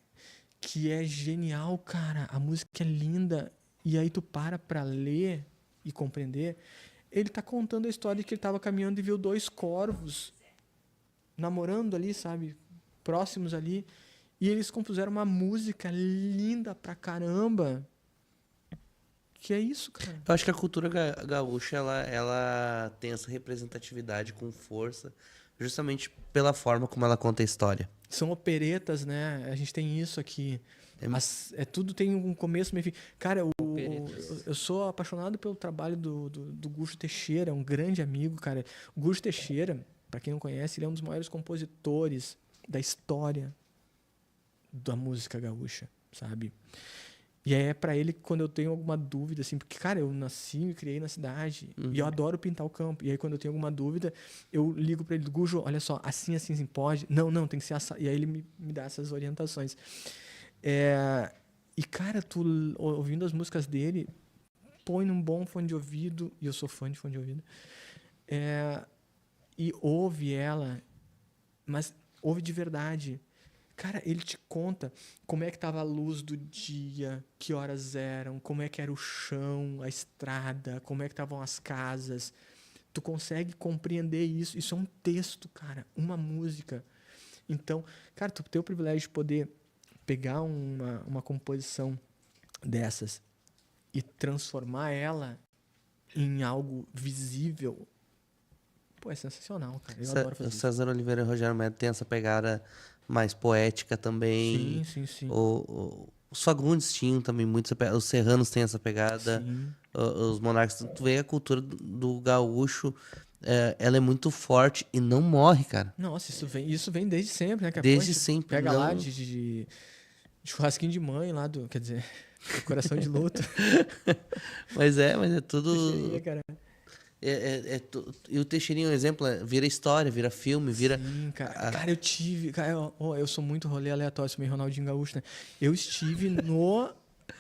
que é genial, cara. A música é linda. E aí tu pra ler e compreender. Ele tá contando a história de que ele tava caminhando e viu 2 corvos namorando ali, sabe? Próximos ali. E eles compuseram uma música linda pra caramba. Que é isso, cara. Eu acho que a cultura gaúcha, ela tem essa representatividade com força, justamente pela forma como ela conta a história. São operetas, né? A gente tem isso aqui. Tudo tem um começo, meio fim. Cara, eu sou apaixonado pelo trabalho do Gucho Teixeira, um grande amigo, cara. O Gucho Teixeira, pra quem não conhece, ele é um dos maiores compositores da história da música gaúcha. sabe? E é pra ele quando eu tenho alguma dúvida, assim, porque, cara, eu nasci e criei na cidade e eu adoro pintar o campo. E aí, quando eu tenho alguma dúvida, eu ligo pra ele, Gujo, olha só, assim, pode? Não, tem que ser essa. E aí ele me dá essas orientações. E, cara, tu ouvindo as músicas dele, põe num bom fone de ouvido, e eu sou fã de fone de ouvido, e ouve ela, mas ouve de verdade. Cara, ele te conta como é que tava a luz do dia, que horas eram, como é que era o chão, a estrada, como é que estavam as casas. Tu consegue compreender isso. Isso é um texto, cara, uma música. Então, cara, tu tem o privilégio de poder pegar uma composição dessas e transformar ela em algo visível. Pô, é sensacional, cara. Eu adoro fazer isso. César Oliveira e Rogério Medel tem essa pegada mais poética também. Sim. Os Fagundes tinham também muito essa pegada. Os Serranos têm essa pegada. Sim. Os Monarcas. Tu vê a cultura do gaúcho, ela é muito forte e não morre, cara. Nossa, isso vem desde sempre, né? Desde sempre, Pega não- lá de churrasquinho de mãe lá quer dizer, do coração de luto. Mas é tudo. Teixeirinha, cara. E o Teixeirinha é um exemplo, vira história, vira filme, vira. Sim, cara. Cara, eu tive. Cara, eu sou muito rolê aleatório, sou meio Ronaldinho Gaúcho, né? Eu estive no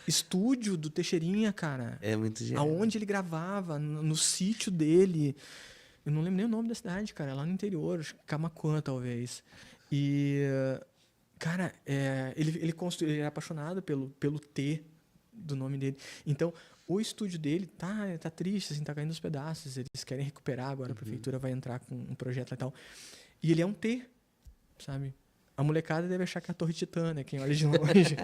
estúdio do Teixeirinha, cara. É muito genial. Aonde ele gravava, no sítio dele. Eu não lembro nem o nome da cidade, cara. Lá no interior, acho que Camaquã, talvez. E, cara, ele era apaixonado pelo T do nome dele. Então, o estúdio dele tá triste, assim, tá caindo aos pedaços. Eles querem recuperar agora, a prefeitura vai entrar com um projeto e tal. E ele é um T, sabe? A molecada deve achar que é a Torre Titã, né? Quem olha de longe.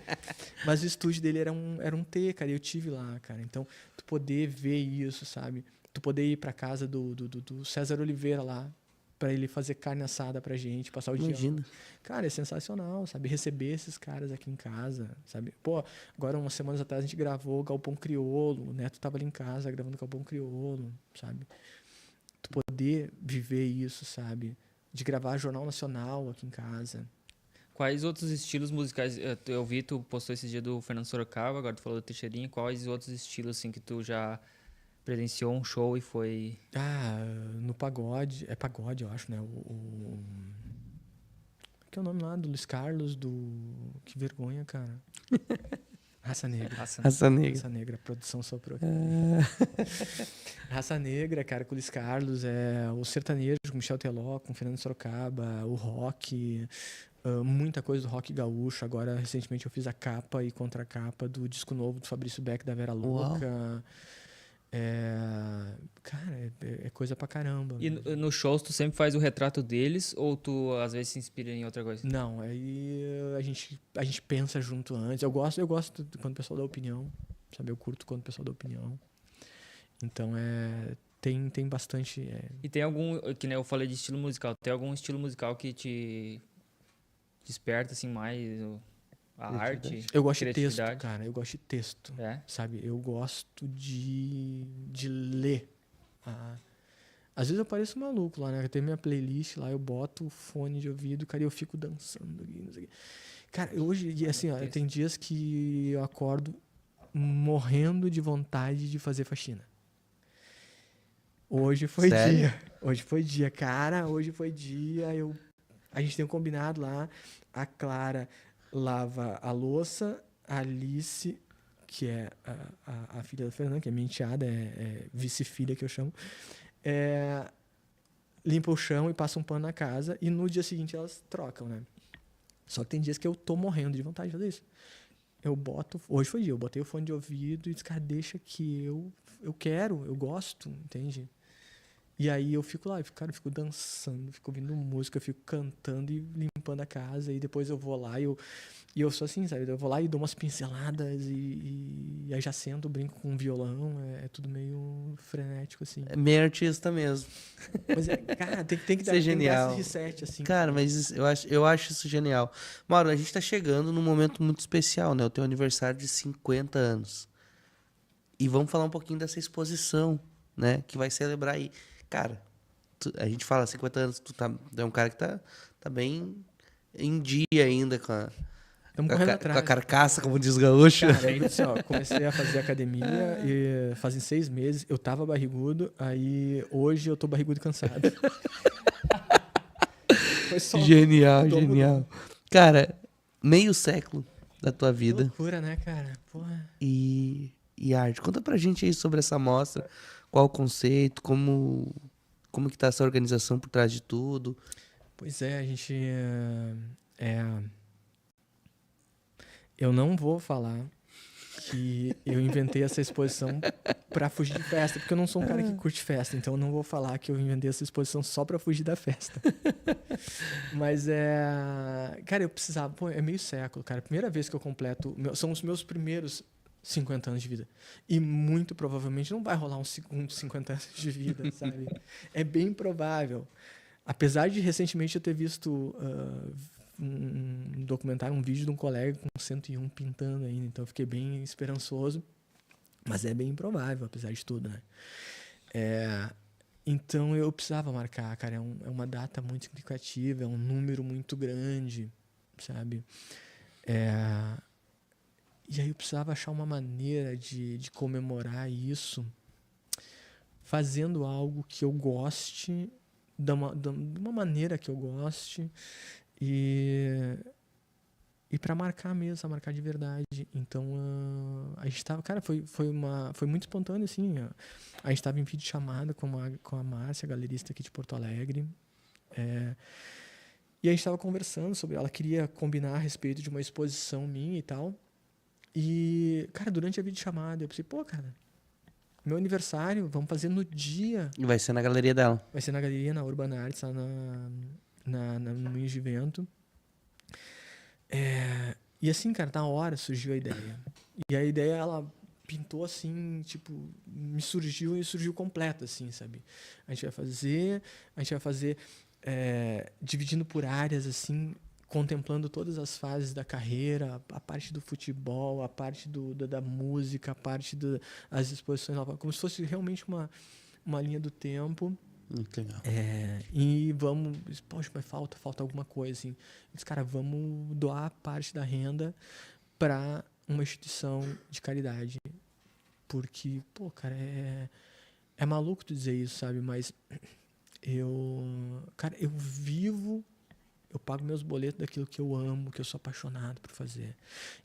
Mas o estúdio dele era um T, cara. E eu tive lá, cara. Então, tu poder ver isso, sabe? Tu poder ir pra casa do César Oliveira lá, pra ele fazer carne assada pra gente, passar o dia. Imagina. Cara, é sensacional, sabe? Receber esses caras aqui em casa, sabe? Pô, agora umas semanas atrás a gente gravou Galpão Crioulo, o Neto tava ali em casa gravando Galpão Crioulo, sabe? Tu poder viver isso, sabe? De gravar Jornal Nacional aqui em casa. Quais outros estilos musicais? Eu vi, tu postou esse dia do Fernando Sorocaba, agora tu falou do Teixeirinha. Quais outros estilos, assim, que tu já presenciou um show e foi... No pagode, é pagode, eu acho, né? Que é o nome lá do Luiz Carlos, que vergonha, cara. Raça Negra. Raça Negra. Raça Negra, produção soprou. Raça Negra, cara, com o Luiz Carlos, o sertanejo com Michel Teló, com Fernando Sorocaba, o rock, muita coisa do rock gaúcho. Agora, recentemente, eu fiz a capa e contracapa do disco novo do Fabrício Beck, da Vera Louca. Uau. Cara, é coisa pra caramba. E no shows tu sempre faz o retrato deles ou tu às vezes se inspira em outra coisa? Não, aí a gente pensa junto antes. Eu gosto quando o pessoal dá opinião, sabe? Eu curto quando o pessoal dá opinião. Então tem bastante. E tem algum, que nem eu falei de estilo musical, tem algum estilo musical que te desperta assim mais a arte? Eu gosto de texto, criatividade? cara. Eu gosto de texto. É? Sabe? Eu gosto de ler. Às vezes eu pareço maluco lá, né? Eu tenho minha playlist lá, eu boto o fone de ouvido, cara, e eu fico dançando aqui, não sei o quê. Cara, hoje, assim, ó, tem dias que eu acordo morrendo de vontade de fazer faxina. Hoje foi Sério? dia. Hoje foi dia, cara. Hoje foi dia. A gente tem um combinado lá. A Clara lava a louça, a Alice, que é a filha da Fernanda, que é minha enteada, é vice-filha que eu chamo, limpa o chão e passa um pano na casa, e no dia seguinte elas trocam, né? Só que tem dias que eu tô morrendo de vontade de fazer isso. Hoje foi dia, eu botei o fone de ouvido e disse, cara, deixa que eu quero, eu gosto, entende? E aí eu fico lá, eu fico dançando, fico ouvindo música, eu fico cantando e limpando a casa, e depois eu vou lá e eu sou assim, sabe? Eu vou lá e dou umas pinceladas e aí já sento, brinco com um violão, é tudo meio frenético, assim. É meio artista mesmo. Mas, cara, tem que Isso dar é genial. esse reset, assim. Cara, mas eu acho isso genial. Mauro, a gente tá chegando num momento muito especial, né? O teu aniversário de 50 anos. E vamos falar um pouquinho dessa exposição, né? Que vai celebrar aí. Cara, a gente fala 50 anos, tu é um cara que tá bem em dia ainda Estamos correndo Com a atrás. carcaça, como diz o gaúcho. Cara, eu, assim, ó, comecei a fazer academia e fazem 6 meses. Eu tava barrigudo, aí hoje eu tô barrigudo e cansado. Foi só Genial, o dobro genial. Cara, meio século da tua Que vida loucura, né, cara? Porra. e arte. Conta pra gente aí sobre essa mostra, qual o conceito, como que tá essa organização por trás de tudo. Pois é, a gente... Eu não vou falar que eu inventei essa exposição pra fugir de festa, porque eu não sou um cara que curte festa, então eu não vou falar que eu inventei essa exposição só pra fugir da festa. Mas cara, eu precisava... Pô, é meio século, cara. Primeira vez que eu completo... São os meus primeiros 50 anos de vida. E muito provavelmente não vai rolar um segundo 50 anos de vida, sabe? É bem provável. Apesar de recentemente eu ter visto um documentário, um vídeo de um colega com 101 pintando ainda, então eu fiquei bem esperançoso, mas é bem improvável, apesar de tudo, né? Então eu precisava marcar, cara, é uma data muito significativa, é um número muito grande, sabe? E aí eu precisava achar uma maneira de comemorar isso fazendo algo que eu goste, de uma maneira que eu goste e para marcar mesmo, marcar de verdade. Então a gente tava, cara, foi muito espontâneo assim. A gente tava em vídeo chamada com a Márcia, galerista aqui de Porto Alegre. E a gente tava conversando sobre, ela queria combinar a respeito de uma exposição minha e tal. E, cara, durante a videochamada eu pensei, pô, cara, meu aniversário, vamos fazer no dia. E vai ser na galeria dela. Vai ser na galeria, na Urban Arts, lá no Moinhos de Vento. E assim, cara, na hora surgiu a ideia. E a ideia, ela pintou assim, tipo, me surgiu completa, assim, sabe? A gente vai fazer dividindo por áreas, assim, contemplando todas as fases da carreira, a parte do futebol, a parte da música, a parte das exposições novas, como se fosse realmente uma linha do tempo. Muito legal. E vamos... Poxa, mas falta alguma coisa, assim. Eles, cara, vamos doar parte da renda para uma instituição de caridade. Porque, pô, cara, é maluco tu dizer isso, sabe? Mas cara, eu pago meus boletos daquilo que eu amo, que eu sou apaixonado por fazer.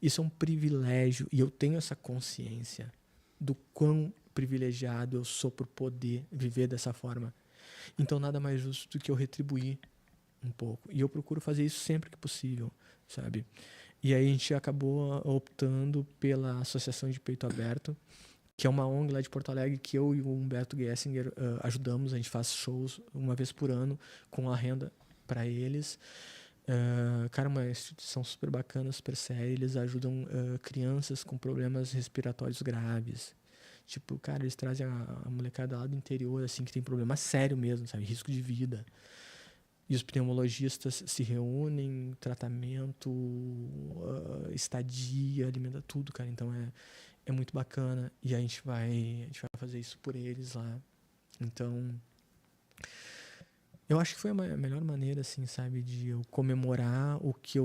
Isso é um privilégio e eu tenho essa consciência do quão privilegiado eu sou por poder viver dessa forma. Então nada mais justo do que eu retribuir um pouco. E eu procuro fazer isso sempre que possível, sabe? E aí a gente acabou optando pela Associação de Peito Aberto, que é uma ONG lá de Porto Alegre que eu e o Humberto Gessinger ajudamos. A gente faz shows uma vez por ano com a renda para eles. Cara, uma instituição super bacana, super séria. Eles ajudam crianças com problemas respiratórios graves. Tipo, cara, eles trazem a molecada lá do interior, assim, que tem problema sério mesmo, sabe? Risco de vida. E os pneumologistas se reúnem, tratamento, estadia, alimenta tudo, cara. Então é muito bacana. E a gente vai fazer isso por eles lá. Então, eu acho que foi a melhor maneira, assim, sabe, de eu comemorar o que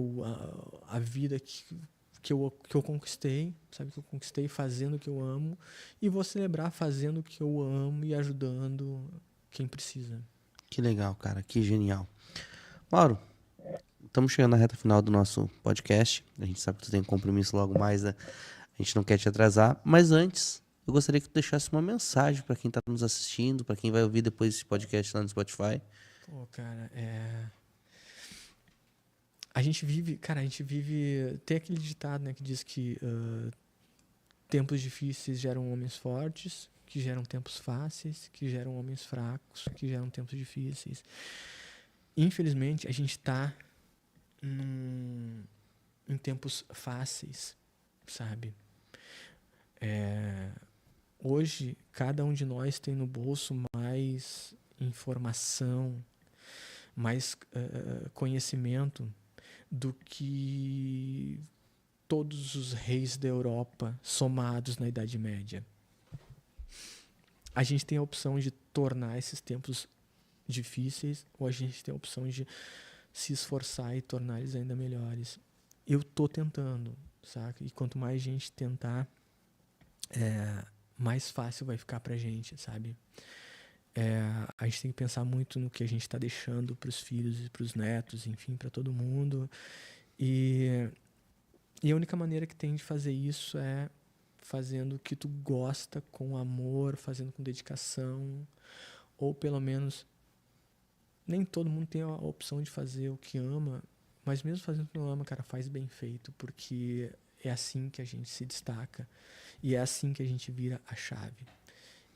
a vida que eu conquistei, sabe, que eu conquistei fazendo o que eu amo, e vou celebrar fazendo o que eu amo e ajudando quem precisa. Que legal, cara, que genial. Mauro, estamos chegando na reta final do nosso podcast. A gente sabe que tu tem um compromisso logo mais, né? A gente não quer te atrasar, mas antes, eu gostaria que tu deixasse uma mensagem para quem tá nos assistindo, para quem vai ouvir depois esse podcast lá no Spotify. Pô, cara, a gente vive... Tem aquele ditado, né, que diz que tempos difíceis geram homens fortes, que geram tempos fáceis, que geram homens fracos, que geram tempos difíceis. Infelizmente, a gente está em tempos fáceis, sabe? Hoje, cada um de nós tem no bolso mais informação, mais conhecimento do que todos os reis da Europa somados na Idade Média. A gente tem a opção de tornar esses tempos difíceis ou a gente tem a opção de se esforçar e tornar eles ainda melhores. eu tô tentando, saca? E quanto mais gente tentar, mais fácil vai ficar pra gente, sabe? A gente tem que pensar muito no que a gente tá deixando pros filhos e pros netos, enfim, pra todo mundo. E a única maneira que tem de fazer isso é fazendo o que tu gosta com amor, fazendo com dedicação, ou pelo menos nem todo mundo tem a opção de fazer o que ama, mas mesmo fazendo o que não ama, cara, faz bem feito, porque é assim que a gente se destaca e é assim que a gente vira a chave.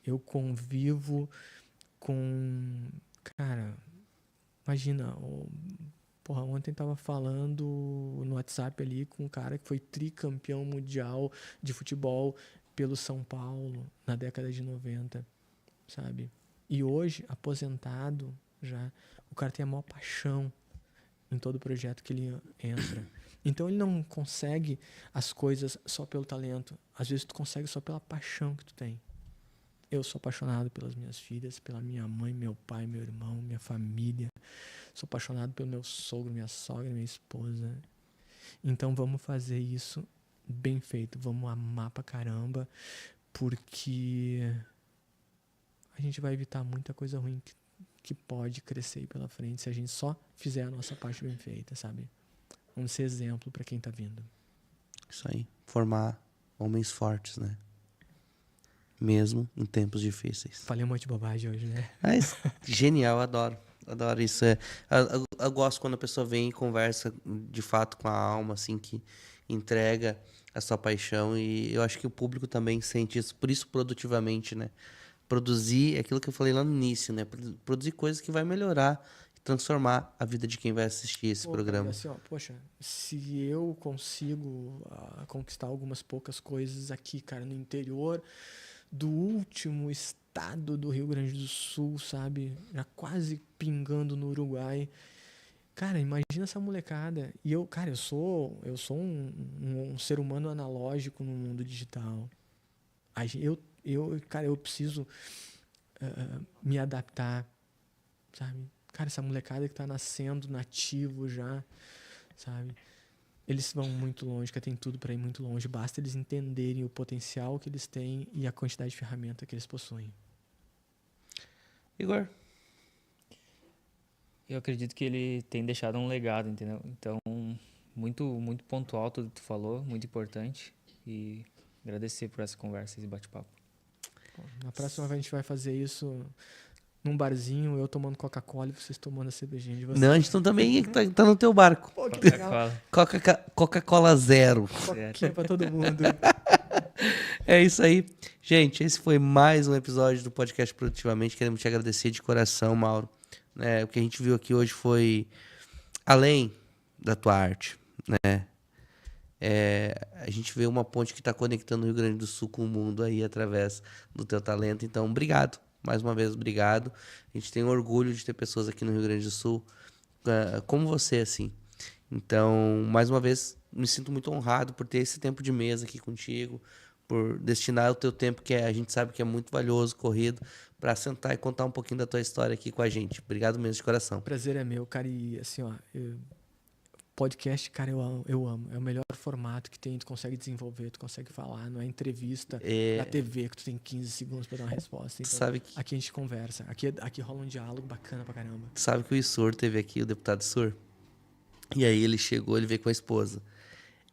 Eu convivo com, cara, imagina, porra, ontem tava falando no WhatsApp ali com um cara que foi tricampeão mundial de futebol pelo São Paulo na década de 90, sabe? E hoje, aposentado já, o cara tem a maior paixão em todo projeto que ele entra. Então ele não consegue as coisas só pelo talento. Às vezes tu consegue só pela paixão que tu tem. Eu sou apaixonado pelas minhas filhas, pela minha mãe, meu pai, meu irmão, minha família. Sou apaixonado pelo meu sogro, minha sogra, minha esposa. Então vamos fazer isso bem feito. Vamos amar pra caramba, porque a gente vai evitar muita coisa ruim que pode crescer aí pela frente se a gente só fizer a nossa parte bem feita, sabe? Vamos ser exemplo pra quem tá vindo. Isso aí. Formar homens fortes, né? Mesmo em tempos difíceis. Falei um monte de bobagem hoje, né? Mas, genial, adoro. Adoro isso. Eu gosto quando a pessoa vem e conversa de fato com a alma, assim, que entrega a sua paixão. E eu acho que o público também sente isso. Por isso, produtivamente, né? Produzir é aquilo que eu falei lá no início, né? Produzir coisas que vai melhorar e transformar a vida de quem vai assistir esse programa. Cara, assim, ó, poxa, se eu consigo conquistar algumas poucas coisas aqui, cara, no interior do último estado do Rio Grande do Sul, sabe? Já quase pingando no Uruguai. Cara, imagina essa molecada. E eu, cara, eu sou um ser humano analógico no mundo digital. Cara, eu preciso me adaptar, sabe? Cara, essa molecada que tá nascendo nativo já, sabe? Eles vão muito longe, que tem tudo para ir muito longe. Basta eles entenderem o potencial que eles têm e a quantidade de ferramenta que eles possuem. Igor? Eu acredito que ele tem deixado um legado, entendeu? Então, muito, muito pontual tudo que tu falou, muito importante. E agradecer por essa conversa, esse bate-papo. Na próxima vez a gente vai fazer isso num barzinho, eu tomando Coca-Cola e vocês tomando a cervejinha de vocês. Não, a gente também tá no teu barco. Pô, que legal. Coca-Cola zero. Coquinha pra todo mundo. É isso aí. Gente, esse foi mais um episódio do podcast Produtivamente. Queremos te agradecer de coração, Mauro. O que a gente viu aqui hoje foi além da tua arte, né? A gente vê uma ponte que está conectando o Rio Grande do Sul com o mundo aí através do teu talento. Então, obrigado. Mais uma vez, obrigado. A gente tem orgulho de ter pessoas aqui no Rio Grande do Sul como você, assim. Então, mais uma vez, me sinto muito honrado por ter esse tempo de mesa aqui contigo, por destinar o teu tempo, que a gente sabe que é muito valioso, corrido, para sentar e contar um pouquinho da tua história aqui com a gente. Obrigado mesmo, de coração. O prazer é meu, cara. E assim, ó, podcast, cara, eu amo. É o melhor formato que tem, tu consegue desenvolver, tu consegue falar, não é entrevista na TV que tu tem 15 segundos pra dar uma resposta. Então, sabe que... aqui a gente conversa, aqui rola um diálogo bacana pra caramba. Tu sabe que o Issur teve aqui, o deputado Issur, e aí ele chegou, ele veio com a esposa.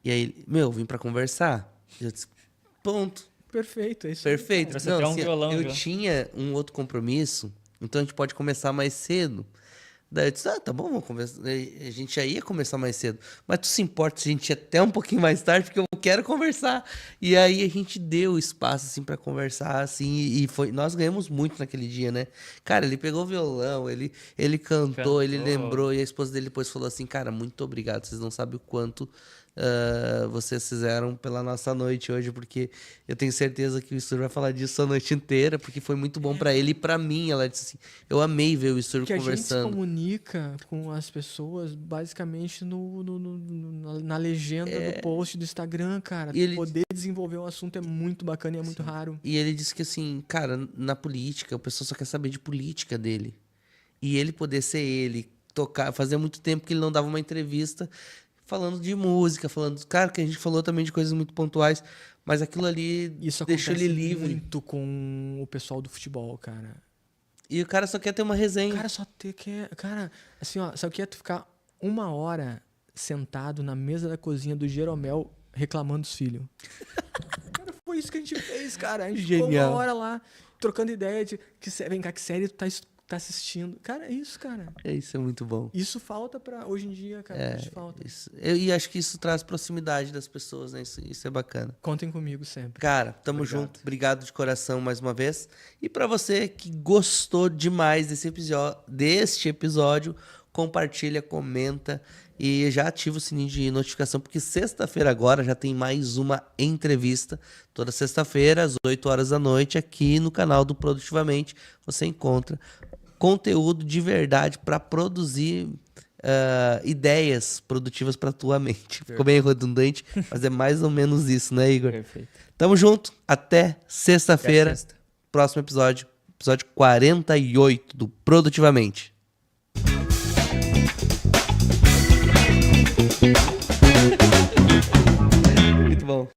E aí, vim pra conversar. Eu disse, ponto. Perfeito, é isso. Perfeito. Trouxe até um violão eu já. tinha um outro compromisso, então a gente pode começar mais cedo. Daí eu disse, tá bom, vamos conversar. A gente já ia começar mais cedo. Mas tu se importa se a gente ir até um pouquinho mais tarde, porque eu quero conversar. E aí a gente deu espaço, assim, pra conversar, assim, e foi... Nós ganhamos muito naquele dia, né? Cara, ele pegou o violão, ele cantou, ele lembrou, e a esposa dele depois falou assim, cara, muito obrigado, vocês não sabem o quanto vocês fizeram pela nossa noite hoje, porque eu tenho certeza que o Issur vai falar disso a noite inteira, porque foi muito bom pra ele e pra mim. Ela disse assim, eu amei ver o Issur conversando. Que a gente se comunica com as pessoas basicamente na legenda do post do Instagram, cara. Poder desenvolver um assunto é muito bacana e é muito raro. E ele disse que assim, cara, na política, o pessoal só quer saber de política dele. E ele poder ser ele, tocar, fazia muito tempo que ele não dava uma entrevista falando de música, falando... Cara, que a gente falou também de coisas muito pontuais, mas aquilo ali Isso deixou ele acontece livre. muito com o pessoal do futebol, cara. E o cara só quer ter uma resenha. O cara só quer... Cara, assim, ó, só quer tu ficar 1 hora sentado na mesa da cozinha do Jeromel reclamando dos filhos. Cara, foi isso que a gente fez, cara. A gente ficou Genial. 1 hora lá, trocando ideia de... Vem cá, que série tu tá assistindo? Cara, é isso, cara. Isso é muito bom. Isso falta pra... Hoje em dia, cara, isso falta. E acho que isso traz proximidade das pessoas, né? Isso é bacana. Contem comigo sempre. Cara, tamo Obrigado. junto. Obrigado de coração mais uma vez. E pra você que gostou demais deste episódio, compartilha, comenta e já ativa o sininho de notificação, porque sexta-feira agora já tem mais uma entrevista. Toda sexta-feira, às 8 horas da noite, aqui no canal do Produtivamente, você encontra conteúdo de verdade para produzir ideias produtivas para tua mente. Ficou bem redundante, mas é mais ou menos isso, né, Igor? Perfeito. Tamo junto. Até sexta-feira. Até sexta. Próximo episódio. Episódio 48 do Produtivamente. Muito bom.